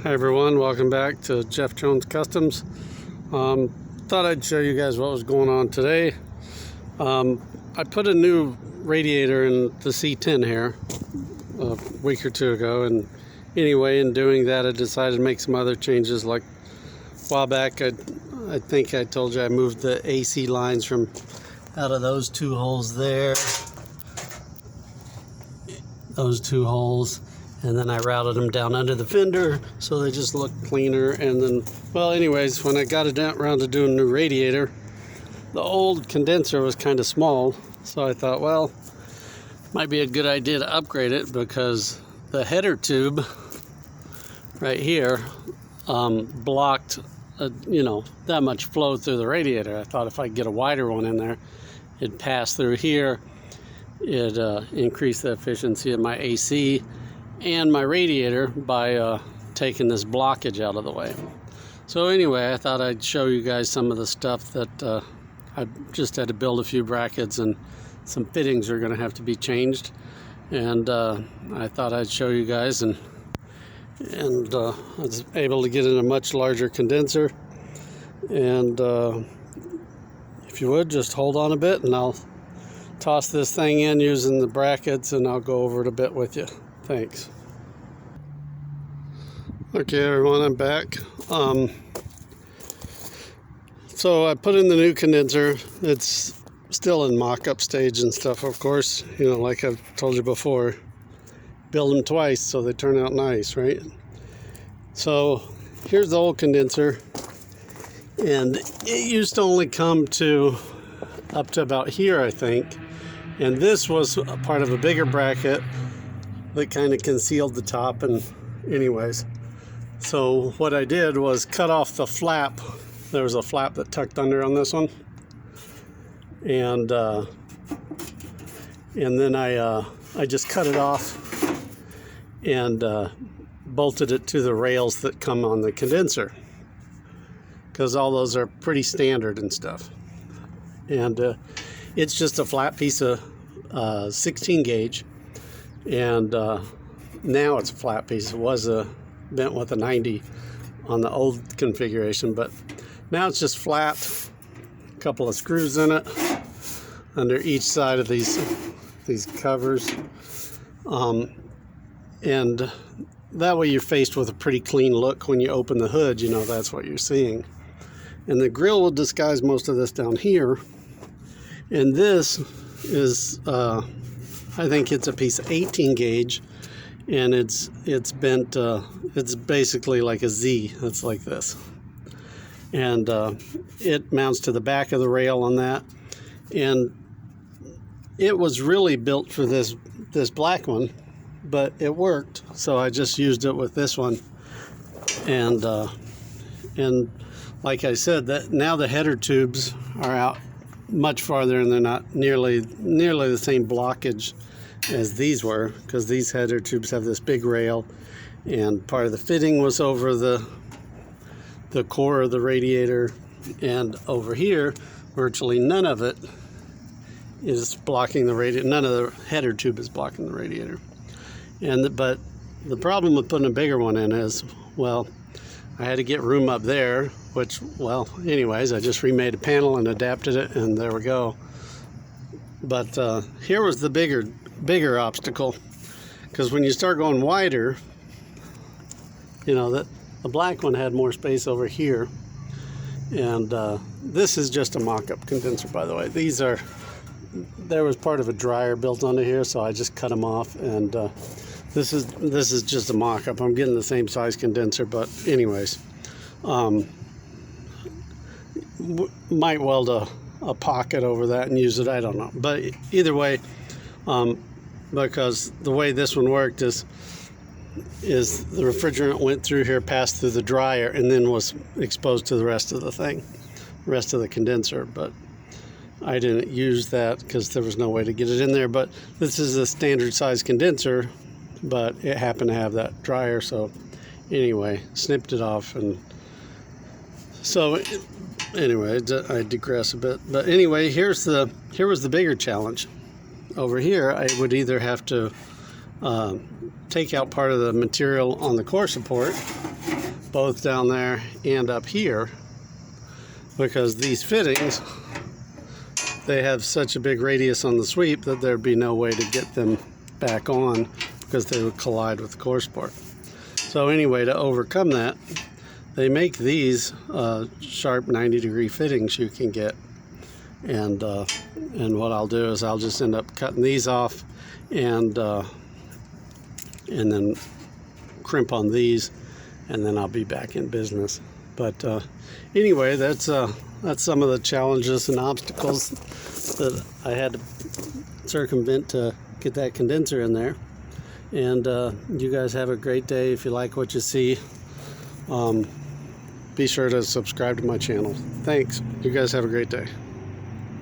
Hi everyone, welcome back to Jeff Jones Customs. Thought I'd show you guys what was going on today. I put a new radiator in the C10 here a week or two ago, and anyway, in doing that I decided to make some other changes. Like a while back, I think I told you I moved the AC lines from out of those two holes there, those two holes, and then I routed them down under the fender so they just look cleaner. And then, well, anyways, when I got it around to doing a new radiator, the old condenser was kind of small, so I thought, well, might be a good idea to upgrade it, because the header tube right here blocked that much flow through the radiator. I thought if I get a wider one in there, it'd pass through here, it'd increase the efficiency of my AC and my radiator by taking this blockage out of the way. So anyway, I thought I'd show you guys some of the stuff that I just had to build a few brackets, and some fittings are going to have to be changed, and I thought I'd show you guys, and I was able to get in a much larger condenser. And if you would, just hold on a bit and I'll toss this thing in using the brackets, and I'll go over it a bit with you. Thanks. Okay everyone, I'm back. So I put in the new condenser. It's still in mock-up stage and stuff, of course. Like I've told you before, build them twice so they turn out nice, right? So here's the old condenser, and it used to only come to up to about here, I think. And this was a part of a bigger bracket that kind of concealed the top. And anyways, so what I did was cut off the flap. There was a flap that tucked under on this one, and then I just cut it off and bolted it to the rails that come on the condenser, because all those are pretty standard and stuff. And it's just a flat piece of 16 gauge, and now it's a flat piece. It was bent with a 90 on the old configuration, but now it's just flat. A couple of screws in it under each side of these covers, and that way you're faced with a pretty clean look. When you open the hood, that's what you're seeing. And the grill will disguise most of this down here. And this is I think it's a piece of 18 gauge, and it's bent. It's basically like a Z. It's like this, and it mounts to the back of the rail on that. And it was really built for this black one, but it worked, so I just used it with this one. And like I said, that now the header tubes are out much farther, and they're not nearly the same blockage as these were, because these header tubes have this big rail, and part of the fitting was over the core of the radiator, and over here virtually none of it is blocking the radiator. None of the header tube is blocking the radiator. But the problem with putting a bigger one in is, well, I had to get room up there, which, well, anyways, I just remade a panel and adapted it, and there we go. But here was the bigger obstacle, because when you start going wider, that the black one had more space over here. And this is just a mock-up condenser, by the way. There was part of a dryer built onto here, so I just cut them off, and this is just a mock-up. I'm getting the same size condenser, but anyways, might weld a pocket over that and use it. I don't know, but either way, because the way this one worked is the refrigerant went through here, passed through the dryer, and then was exposed to the rest of the condenser. But I didn't use that because there was no way to get it in there. But this is a standard size condenser, but it happened to have that dryer, so anyway, snipped it off. And so anyway, I digress a bit. But anyway, here was the bigger challenge. Over here, I would either have to take out part of the material on the core support, both down there and up here, because these fittings, they have such a big radius on the sweep that there'd be no way to get them back on because they would collide with the core support. So anyway, to overcome that, they make these sharp 90-degree fittings you can get. And what I'll do is I'll just end up cutting these off and then crimp on these, and then I'll be back in business. But anyway, that's some of the challenges and obstacles that I had to circumvent to get that condenser in there. And you guys have a great day. If you like what you see, be sure to subscribe to my channel. Thanks. You guys have a great day.